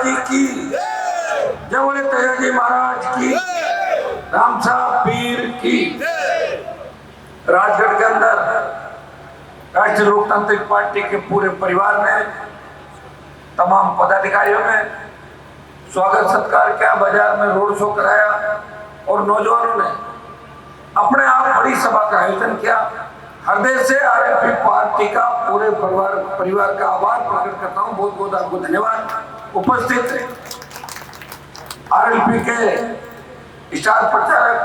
जी की जय बोले तेजा जी महाराज की, राम साहब पीर की। राजगढ़ के अंदर राष्ट्रीय लोकतांत्रिक पार्टी के पूरे परिवार ने, तमाम पदाधिकारियों ने स्वागत सत्कार किया, बाजार में रोड शो कराया और नौजवानों ने अपने आप बड़ी सभा का आयोजन किया। हृदय से आरएलपी पार्टी का पूरे परिवार का आभार प्रकट करता हूं। बहुत बहुत आपको धन्यवाद। उपस्थित आरएलपी के स्टार प्रचारक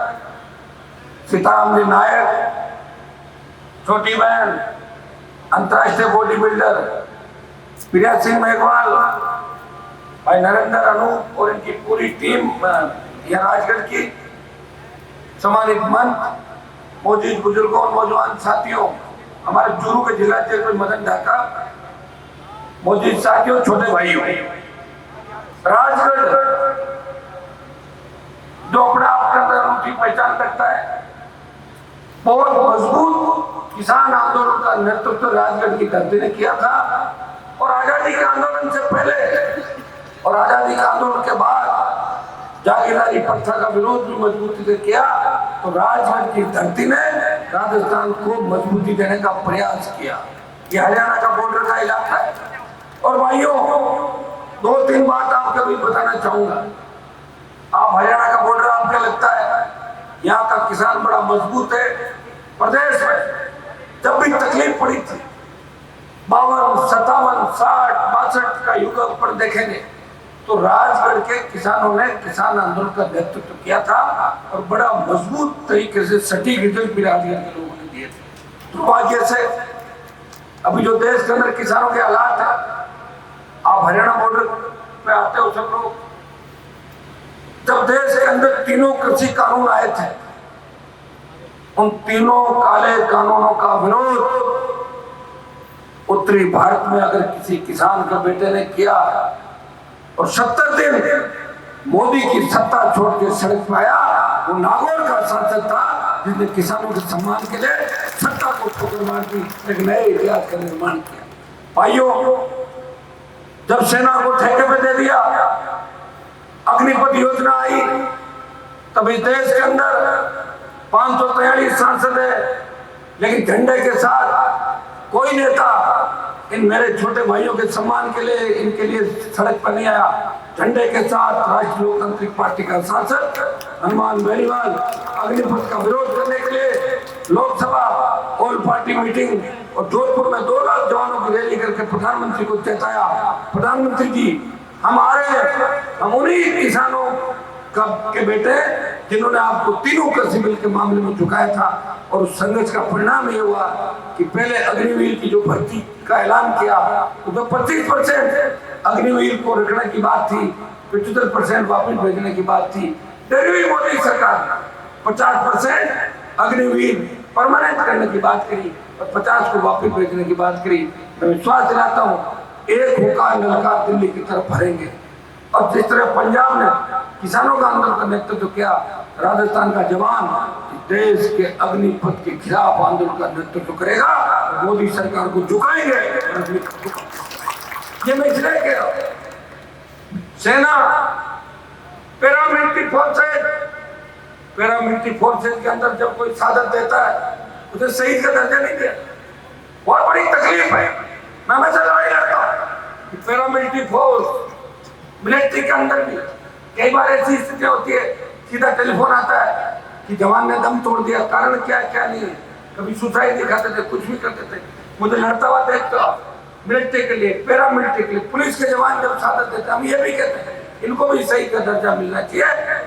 सीताराम जी नायक, छोटी बहन अंतर्राष्ट्रीय बॉडी बिल्डर प्रिया सिंह मेघवाल, भाई नरेंद्र अनूप और इनकी पूरी टीम, यह राजगढ़ की सम्मानित मंच, मौजूद बुजुर्गों और नौजवान साथियों, हमारे चूरू के जिला अध्यक्ष मदन ढाका, मौजूद साथियों, छोटे भाइयों, राजगढ़ जो अपने आप के अंदर उनकी पहचान रखता है, बहुत मजबूत किसान आंदोलन का नेतृत्व राजगढ़ की धरती ने किया था और आजादी के आंदोलन से पहले और आजादी के आंदोलन के बाद जागीरदारी प्रथा का विरोध भी मजबूती से किया। तो राजगढ़ की धरती ने राजस्थान को मजबूती देने का प्रयास किया। ये हरियाणा का बॉर्डर का इलाका है। और भाइयों, दो तीन बात आपको भी बताना चाहूंगा। आप हरियाणा का बॉर्डर आपको लगता है यहाँ का किसान बड़ा मजबूत है। प्रदेश में जब भी तकलीफ पड़ी थी 52, 57, 60, 62 का युग पर देखेंगे तो राजगढ़ के किसानों ने किसान आंदोलन का नेतृत्व किया था और बड़ा मजबूत तरीके से सटीक रिजल्ट भी राजगढ़ के लोगों ने दिए थे। दुर्भाग्य से अभी जो देश के अंदर किसानों के हालात है, आप हरियाणा बॉर्डर पे आते हो सब लोग, जब देश के अंदर तीनों कृषि कानून आए थे, उन तीनों काले कानूनों का विरोध उत्तरी भारत में अगर किसी किसान के बेटे ने किया और 70 दिन मोदी की सत्ता छोड़ के सड़क पर आया, वो नागौर का सांसद था जिसने किसानों के सम्मान के लिए सत्ता को ठोकर मार दी, एक नए इतिहास का निर्माण किया। भाइयों, जब सेना को ठेके पे दे दिया, अग्निपथ योजना आई, तब इस देश के अंदर 543 सांसद है, लेकिन झंडे के साथ कोई नेता इन मेरे छोटे भाइयों के सम्मान के लिए, इनके लिए सड़क पर नहीं आया। झंडे के साथ राष्ट्रीय लोकतांत्रिक पार्टी का सांसद हनुमान बेनीवाल अग्निपथ का विरोध करने के लिए लोकसभा ऑल पार्टी मीटिंग और जोधपुर में 2 लाख जवानों की रैली करके प्रधानमंत्री को चेताया, प्रधानमंत्री जी हम आ रहे हैं, हम उन्हीं किसानों के बेटे जिन्होंने आपको तीनों कृषि बिल के मामले में झुकाया था। और उस संघर्ष का परिणाम ये हुआ कि पहले अग्निवीर की जो भर्ती का ऐलान किया तो 25% अग्निवीर को रखने की बात थी, 75% वापस भेजने की बात थी। फिर मोदी सरकार 50% अग्निवीर परमानेंट करने की बात करी और 50 को वापस भेजने की बात करी। मैं विश्वास दिलाता हूँ एक हुक्का नलका दिल्ली की तरफ भरेंगे। और जिस तरह पंजाब ने किसानों का आंदोलन का नेतृत्व किया, राजस्थान का जवान देश के अग्निपथ के खिलाफ आंदोलन का नेतृत्व करेगा, मोदी सरकार को झुकाएंगे। ये मैं इसलिए कह रहा हूं, सेना पैरामिलिट्री फोर्सेज के अंदर जब कोई साधन देता है उसे शहीद का दर्जा नहीं दिया। बहुत बड़ी तकलीफ है। मैं हमेशा लड़ाई लड़ता हूँ। पैरामिलिट्री फोर्स मिलिट्री के अंदर भी कई बार ऐसी स्थिति होती है, सीधा टेलीफोन आता है कि जवान ने दम तोड़ दिया, कारण क्या क्या नहीं, कभी सुसाइड दिखाते थे, कुछ भी करते थे। मुझे लड़ता हुआ देखता मिलिट्री के लिए, पैरामिलिट्री के लिए, पुलिस के जवान जब साधन देते, हम ये भी कहते हैं इनको भी सही का दर्जा मिलना चाहिए।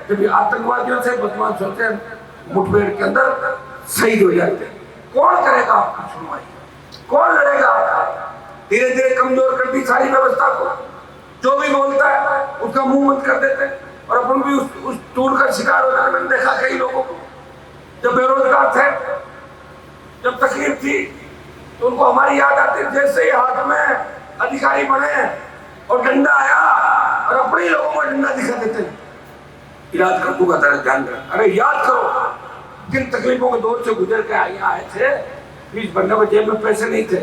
जब ये आतंकवादियों से बदमाशों से मुठभेड़ के अंदर शहीद हो जाते, कौन करेगा आपकी सुनवाई, कौन लड़ेगा? धीरे धीरे कमजोर कर दी सारी व्यवस्था को। जो भी बोलता है उसका मुंह बंद कर देते हैं और अपन भी उस टूट का शिकार हो जाते। मैंने देखा कई लोगों को, जब बेरोजगार थे, जब तकलीफ थी, तो उनको हमारी याद आती, जैसे ही हाथ में अधिकारी बने और डंडा आया और अपने लोगों को डंडा दिखा देते, याद कर दूंगा तेरा ध्यान रख। अरे याद करो किन तकलीफों के दौर से गुजर के यहाँ आए थे। फीस भरने में जेब में पैसे नहीं थे,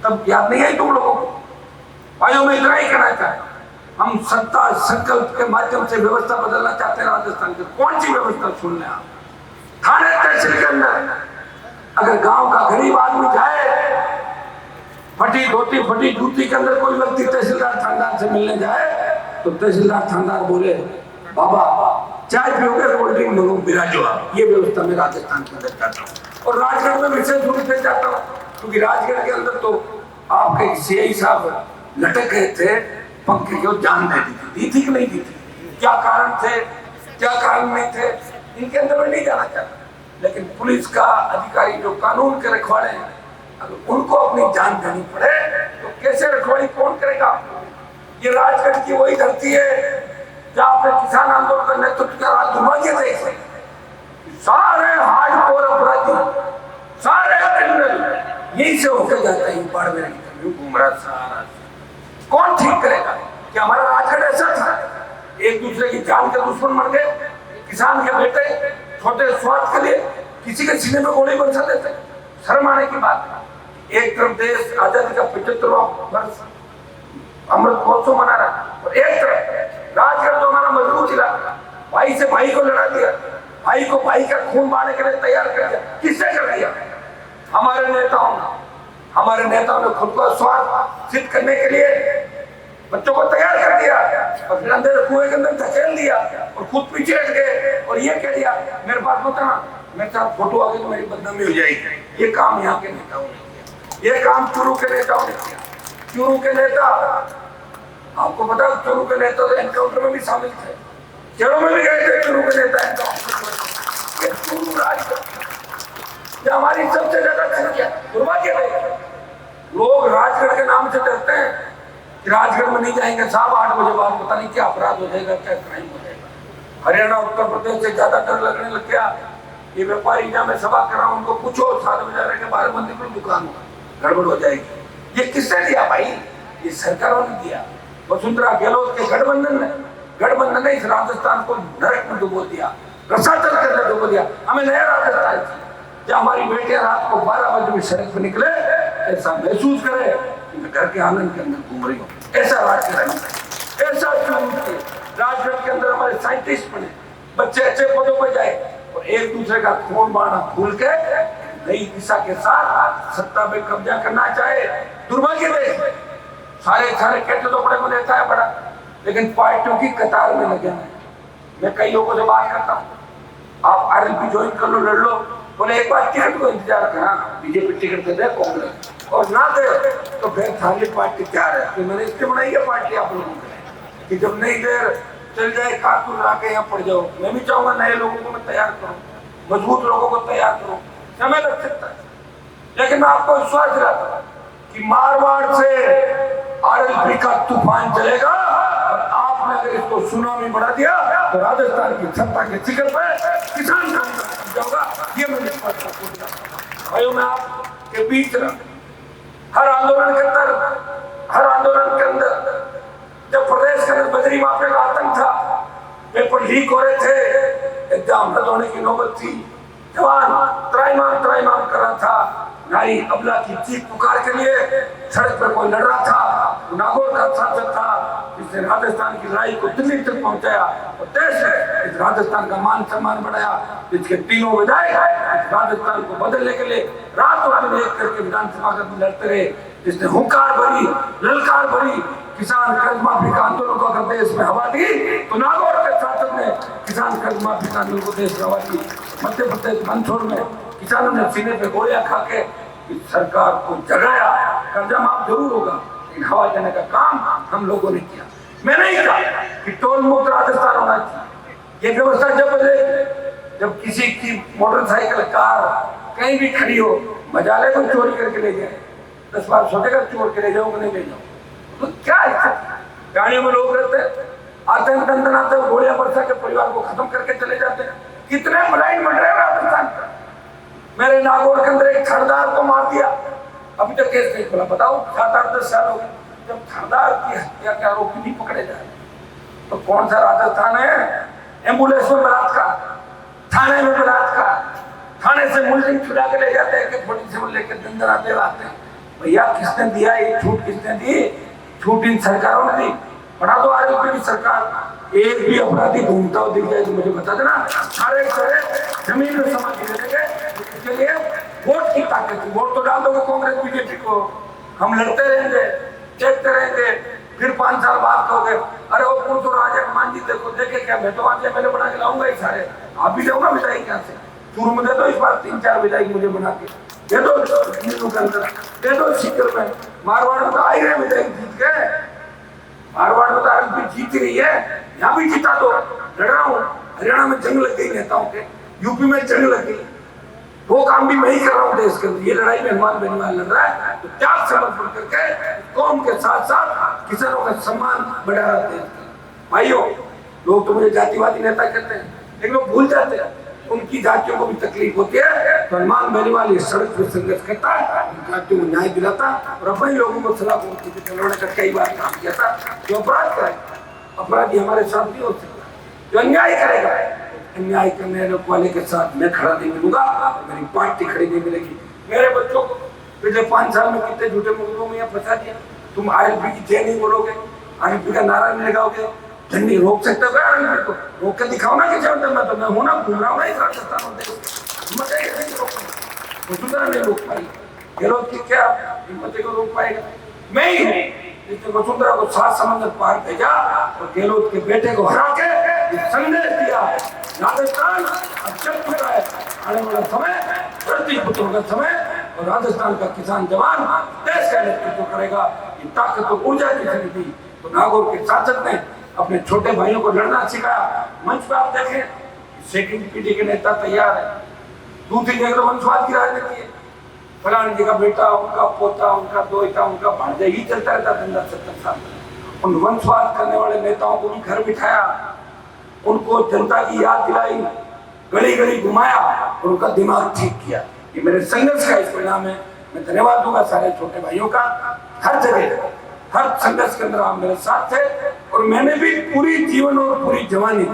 तब याद नहीं आई तुम लोगों को? भाइयों, मैं इतना ही कहना चाहता, हम सत्ता संकल्प के माध्यम से व्यवस्था बदलना चाहते हैं राजस्थान की। कौन सी व्यवस्था सुन लें आप? थाने तहसील के अंदर अगर गांव का गरीब आदमी जाए, फटी धोती फटी जूती के अंदर कोई व्यक्ति तहसीलदार थानेदार से मिलने जाए, तो तहसीलदार थानेदार बोले बाबा चाय पियोगे, कोल्ड ड्रिंक मंगो, बिराजो आप। ये व्यवस्था मैं राजस्थान के अंदर चाहता हूँ। और राजगढ़ में विशेष रूप से चाहता हूँ, क्योंकि राजगढ़ के अंदर तो आपके सीआई साहब लटक गए थे, पंखे को जान दे दी थी कि नहीं दी थी? क्या कारण थे, क्या कारण नहीं थे, इनके अंदर में नहीं जाना चाहता। लेकिन पुलिस का अधिकारी जो कानून के रखवाले हैं, अगर उनको अपनी जान देनी पड़े तो कैसे रखवाली कौन करेगा? ये राजगढ़ की वही धरती है जहाँ पे किसान आंदोलन का नेतृत्व किया। दुर्भाग्य देखे सारे हार्डकोर अपराधी, सारे क्रिमिनल यही से होकर जाते हैं। बाड़मेर की घूमरा सारा कौन ठीक करेगा? कि हमारा राजगढ़ ऐसा था, एक दूसरे की जान के दुश्मन मर गए। किसान के बेटे छोटे स्वार्थ के लिए किसी के सीने में गोली बरसा देते। शर्म आने की बात है। एक तरफ देश आजादी का 75वां वर्ष अमृत महोत्सव मना रहा है, और एक तरफ राजगढ़ जो हमारा मजबूत इलाका, भाई से भाई को लड़ा दिया, भाई को भाई का खून बहाने के लिए तैयार कर दिया। किसने कर दिया? हमारे नेताओं ने खुद को स्वार्थ सिद्ध करने के लिए बच्चों को तैयार कर दिया और फिर अंदर कुएं के अंदर धकेल दिया और खुद पीछे हट गए और ये कह दिया मेरे पास मत आना, मेरे साथ फोटो आ गई तो मेरी बदनामी हो जाएगी। ये काम यहाँ के नेताओं ने किया, ये काम चूरू के नेताओं ने किया। चूरू के नेता, आपको पता है चूरू के नेता तो एनकाउंटर में भी शामिल थे, जेलों में भी गए थे चूरू के नेता एनकाउंटर। ये चूरू राजगढ़ हमारी सबसे ज्यादा संख्या। दुर्भाग्य है लोग राजगढ़ के नाम से डरते हैं कि राजगढ़ में नहीं जाएंगे साहब 8 बजे बाद पता नहीं क्या अपराध हो जाएगा, क्या क्राइम हो जाएगा। हरियाणा उत्तर प्रदेश से ज्यादा डर लगने लग गया। ये व्यापारी जहाँ मैं सभा कर रहा हूँ उनको पूछो 7 बजे के 12 बंद निकलो दुकान गड़बड़ हो जाएगी। ये किसने दिया भाई? ये सरकारों ने दिया। वसुंधरा गहलोत के गठबंधन ने इस राजस्थान को नरक में डुबो दिया, रसातल के अंदर डुबो दिया। हमें नया राजस्थान चाहिए जहाँ हमारी बेटियां रात को 12 बजे भी सड़क पर निकले, ऐसा महसूस करे घर के आंगन के अंदर घूम रही हो। ऐसा राजगढ़, ऐसा राजगढ़ के अंदर हमारे साइंटिस्ट बने, बच्चे अच्छे पदों पर जाए और एक दूसरे का खून बहाना भूल के नई दिशा के साथ सत्ता पे कब्जा करना चाहे। दुर्भाग्य देश सारे कहते तो बड़े को नेता है बड़ा, लेकिन पार्टियों की कतार में लगे हैं। मैं कई लोगों से बात करता हूँ, आप आरएलपी ज्वाइन कर लो, लड़ लो, बोले एक बार टिकट को इंतजार करा, बीजेपी टिकट दे दे कांग्रेस, और ना दे तो फिर थाली पार्टी तैयार है। तो मैंने इसलिए बनाई है पार्टी आप लोगों को कि जब नहीं देर चल जाए कारतूस ला के यहाँ पड़ जाओ। मैं भी चाहूंगा नए लोगों को मैं तैयार करूँ, मजबूत लोगों को तैयार करूँ। समय लग सकता है, लेकिन मैं आपको विश्वास दिलाता हूँ कि मारवाड़ से आरएलपी का तूफान चलेगा और आपने अगर इसको सुनामी बढ़ा दिया तो राजस्थान की सत्ता के शिखर पर किसान जाऊंगा। ये मैं विश्वास करता हूँ। भाइयों मैं आपके बीच हर आंदोलन के अंदर जब प्रदेश के अंदर बजरी माफिया का आतंक था, पेपर लीक हो रहे थे, एग्जाम रद्द होने की नौबत थी, जवान त्राइमाम कर रहा था, नारी अबला की चीख पुकार के लिए सड़क पर कोई लड़ रहा था। नागौर का सांसद था जिसने राजस्थान की लड़ाई को दिल्ली तक पहुंचाया और देश में इस राजस्थान का मान सम्मान बढ़ाया। इसके तीनों विधायक राजस्थान को बदलने के लिए रातों दिन एक करके विधानसभा में लड़ते रहे, जिसने हुंकार भरी, ललकार भरी किसान कर्ज माफी का आंदोलन को अगर देश में हवा दी तो नागौर के सांसद ने किसान कर्ज माफी का आंदोलन को देश में हवा दी। मध्य प्रदेश मंदसौर में किसानों ने सीने पे गोलियां खा के सरकार को जगाया। कर्जा माफ जरूर होगा, लेकिन हवा देने का काम हम लोगों ने किया। मैं नहीं कहा कि टोल मुक्त राजस्थान होना चाहिए। ये व्यवस्था जब किसी की मोटरसाइकिल कार कहीं भी खड़ी हो, मजाले को चोरी करके ले जाए, 10 बार सोचेगा चोर के ले जाओ नहीं ले जाओ, तो क्या है? गाड़ियों में लोग रहते आते हैं, दंदन आते हैं, गोलियां बरसा के परिवार को खत्म करके चले जाते हैं। कितने मलाइन बन रहे हैं राजस्थान। मेरे नागौर के अंदर एक थानेदार को मार दिया, अभी तक केस नहीं खुला। बताओ 7-8-10 साल हो गए, जब थानेदार की हत्या के आरोपी नहीं पकड़े जाए तो कौन सा राजस्थान है? एम्बुलेंस में बलात्कार, थाने में बलात्कार, थाने से मुलजिम छुड़ा के ले जाते हैं कि थोड़ी से लेकर दंदन आते हैं। भैया किसने दिया ये छूट? किसने दी छूट? इन सरकारों ने दी। बढ़ा दो आरएलपी की सरकार। एक भी अपराधी घूमता हुआ दिख जाए तो मुझे बता देना, सारे जमीन में समा के देंगे। इसके लिए वोट की ताकत, वोट तो डाल दोगे कांग्रेस बीजेपी को, हम लड़ते रहेंगे, देखते रहेंगे, फिर 5 साल बाद कहोगे अरे वो पुलिस और राजा मान जी देखो देखे क्या, मैं तो आज मैंने बना के लाऊंगा ही सारे, आप भी जाऊंगा विधायक यहाँ से, शुरू में दे दो इस बार 3-4 विधायक मुझे बना के दे दो, के अंदर दे दो, सीकर में मारवाड़ में तो आ ही रहे विधायक जीत गए, मारवाड़ में तो आरएलपी जीत रही है, यहाँ भी जीता दो, लड़ रहा हूँ। हरियाणा में जंग लग गई नेताओं के, यूपी में जंग लग गई, वो काम भी मैं ही कर रहा हूँ देश के अंदर। ये लड़ाई में हनुमान बेनीवाल लड़ रहा है, तो त्याग समर्पण करके कौम के साथ साथ किसानों का सम्मान बढ़ा रहा है। भाइयों, लोग तो मुझे जातिवादी नेता कहते हैं, लेकिन लोग भूल जाते हैं उनकी जातियों को भी तकलीफ होती है, तो हनुमान बेनीवाल इस सड़क पर संघर्ष करता है, उन जातियों को न्याय दिलाता और अपने लोगों को सलाह उन्होंने कई बार काम किया था। जो अपराध करे, अपराधी हमारे साथ नहीं हो सकता, जो अन्याय करेगा, अन्याय करने वाले के साथ मैं खड़ा नहीं मिलूंगा, मेरी पार्टी खड़ी नहीं मिलेगी। मेरे बच्चों को पिछले 5 साल में कितने झूठे मुकदमों में फंसा दिया, तुम आरएलपी की जय नहीं बोलोगे, आरएलपी का नारा नहीं लगाओगे, झंडी रोक सकते हो आरएलपी को, रोक के दिखाओ ना कि जब मैं तो मैं हूं ना, घूम रहा हूँ ना इस राजस्थान में, वसुंधरा नहीं रोक पाई, गहलोत की क्या हिम्मत को रोक पाएगा, मैं ही हूँ जिसने वसुंधरा को 7 समंदर पार भेजा और गहलोत के बेटे को हरा के संदेश दिया राजस्थान अब चल चुका है, आने वाला समय धरती पुत्रों का समय, और राजस्थान का किसान जवान देश का नेतृत्व करेगा। ये ताकत और ऊर्जा किसने दी, तो नागौर के शासक ने अपने छोटे भाइयों को लड़ना सिखाया। मंच पे आप देखें, सेकंड पीढ़ी के नेता तैयार है, दूसरी जगह तो वंशवाद की राजनीति है, फलान जी का बेटा, उनका पोता, उनका दोहिता, उनका भांजा ही चलता रहता 70 साल। उन वंशवाद करने वाले नेताओं को भी घर बिठाया, उनको जनता की याद दिलाई, गली गली घुमाया और उनका दिमाग ठीक किया। ये मेरे संघर्ष का इस परिणाम है। मैं धन्यवाद दूंगा सारे छोटे भाइयों का, हर जगह हर संघर्ष के अंदर आप मेरे साथ थे, और मैंने भी पूरी जीवन और पूरी जवानी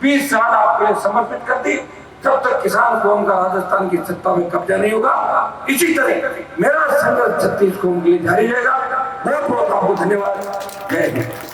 20 साल आपके लिए समर्पित कर दी। जब तक किसान कौम का राजस्थान की सत्ता में कब्जा नहीं होगा, इसी तरह मेरा संघर्ष 36 कौम के लिए जारी रहेगा। बहुत बहुत आपको धन्यवाद। जय हिंद।